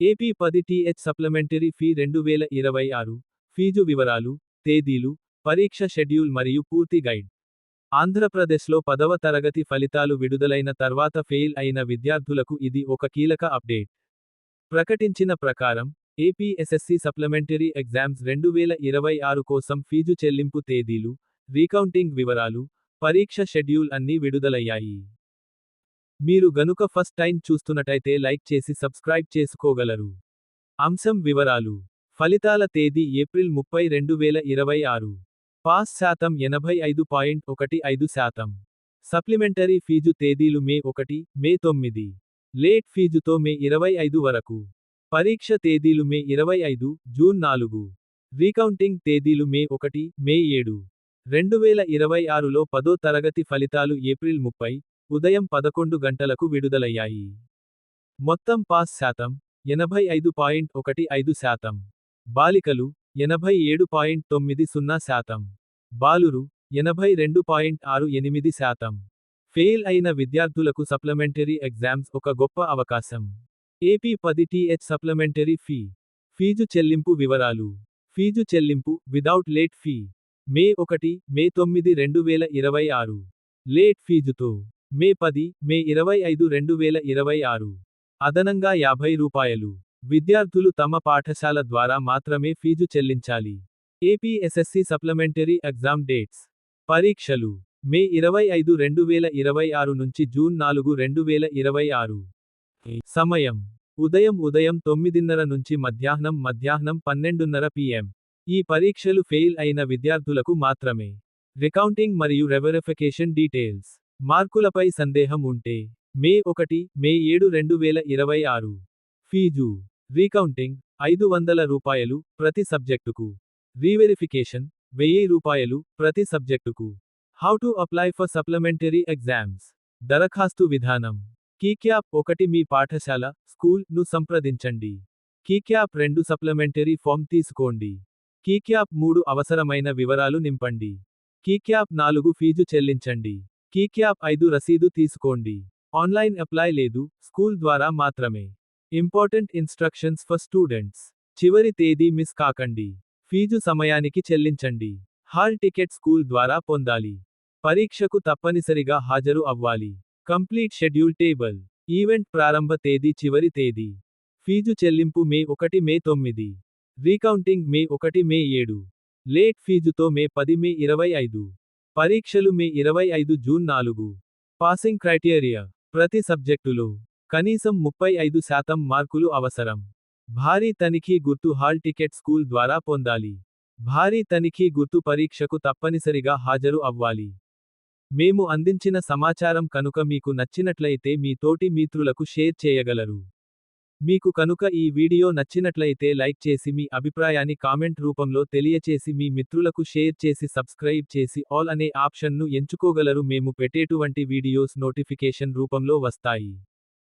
AP 10 టీహెచ్ supplementary fee 2026. Fees వివరాలు, తేదీలు, పరీక్ష షెడ్యూల్ మరియు పూర్తి గైడ్. ఆంధ్రప్రదేశ్లో 10వ తరగతి ఫలితాలు విడుదలైన తర్వాత ఫెయిల్ అయిన విద్యార్థులకు ఇది ఒక కీలక అప్డేట్. ప్రకటించిన ప్రకారం, ఏపీ ఎస్ఎస్సీ సప్లిమెంటరీ ఎగ్జామ్స్ 2026 కోసం ఫీజు చెల్లింపు తేదీలు, రీకౌంటింగ్ వివరాలు, పరీక్ష షెడ్యూల్ అన్నీ విడుదలయ్యాయి. మీరు గనుక ఫస్ట్ టైం చూస్తున్నట్టయితే లైక్ చేసి సబ్స్క్రైబ్ చేసుకోగలరు. అంశం వివరాలు. ఫలితాల తేదీ ఏప్రిల్ 30, 2026. పాస్ శాతం 85.15%. సప్లిమెంటరీ ఫీజు తేదీలు మే 1, మే 9. లేట్ ఫీజుతో మే 25 వరకు. పరీక్ష తేదీలు మే 25, జూన్ 4. రీకౌంటింగ్ తేదీలు మే 1, మే 7. 2026లో 10వ తరగతి ఫలితాలు ఏప్రిల్ 30, ఉదయం 11 గంటలకు విడుదలయ్యాయి. మొత్తం పాస్ శాతం 85.15%. బాలికలు 87.90%. బాలురు 82.68%. ఫెయిల్ అయిన విద్యార్థులకు సప్లిమెంటరీ ఎగ్జామ్స్ ఒక గొప్ప అవకాశం. ఏపీ 10 టీహెచ్ సప్లిమెంటరీ ఫీ. ఫీజు చెల్లింపు వివరాలు. ఫీజు చెల్లింపు without late fee. May 1, May 9, 2026. Late ఫీజుతో మే 10, మే 25, 2026. అదనంగా రూ. 50. విద్యార్థులు తమ పాఠశాల ద్వారా మాత్రమే ఫీజు చెల్లించాలి. AP SSC supplementary exam dates. పరీక్షలు మే 25, 2026 నుంచి జూన్ 4, 2026. సమయం ఉదయం 9:30 నుంచి మధ్యాహ్నం 12:30 PM. ఈ పరీక్షలు ఫెయిల్ అయిన విద్యార్థులకు మాత్రమే. రికౌంటింగ్ మరియు రెవెరిఫికేషన్ డీటెయిల్స్. మార్కులపై సందేహం ఉంటే మే 1, మే 7, 2026. ఫీజు. రీకౌంటింగ్ రూ. 500 ప్రతి సబ్జెక్టుకు. రీవెరిఫికేషన్ రూ. 1000 ప్రతి సబ్జెక్టుకు. How to apply for supplementary exams. దరఖాస్తు విధానం. కీక్యాప్ 1 మీ పాఠశాల, స్కూల్ ను సంప్రదించండి. కీక్యాప్ 2 సప్లిమెంటరీ ఫామ్ తీసుకోండి. కీక్యాప్ 3 అవసరమైన వివరాలు నింపండి. కీక్యాప్ 4 ఫీజు చెల్లించండి. కీక్యాప్ 5 రసీదు తీసుకోండి. ఆన్లైన్ అప్లై లేదు, స్కూల్ ద్వారా మాత్రమే. Important instructions for students. చివరి తేదీ మిస్ కాకండి. ఫీజు సమయానికి చెల్లించండి. హాల్ టికెట్ స్కూల్ ద్వారా పొందాలి. పరీక్షకు తప్పనిసరిగా హాజరు అవ్వాలి. Complete schedule table. ఈవెంట్ ప్రారంభ తేదీ చివరి తేదీ. ఫీజు చెల్లింపు మే 1, మే 9. రీకౌంటింగ్ మే 1, మే 7. లేట్ ఫీజుతో మే 10, మే 25. పరీక్షలు మే 25, జూన్ 4. Passing criteria. ప్రతి సబ్జెక్టులో కనీసం 35% మార్కులు అవసరం. భారీ తనిఖీ గుర్తు హాల్ టికెట్ స్కూల్ ద్వారా పొందాలి. భారీ తనిఖీ గుర్తు పరీక్షకు తప్పనిసరిగా హాజరు అవ్వాలి. మేము అందించిన సమాచారం కనుక మీకు నచ్చినట్లయితే మీ తోటి మిత్రులకు షేర్ చేయగలరు. మీకు కనుక ఈ వీడియో నచ్చినట్లయితే లైక్ చేసి మీ అభిప్రాయాన్ని కామెంట్ రూపంలో తెలియచేసి మీ మిత్రులకు షేర్ చేసి సబ్స్క్రైబ్ చేసి ఆల్ అనే ఆప్షన్ను ఎంచుకోగలరు. మేము పెట్టేటువంటి వీడియోస్ నోటిఫికేషన్ రూపంలో వస్తాయి.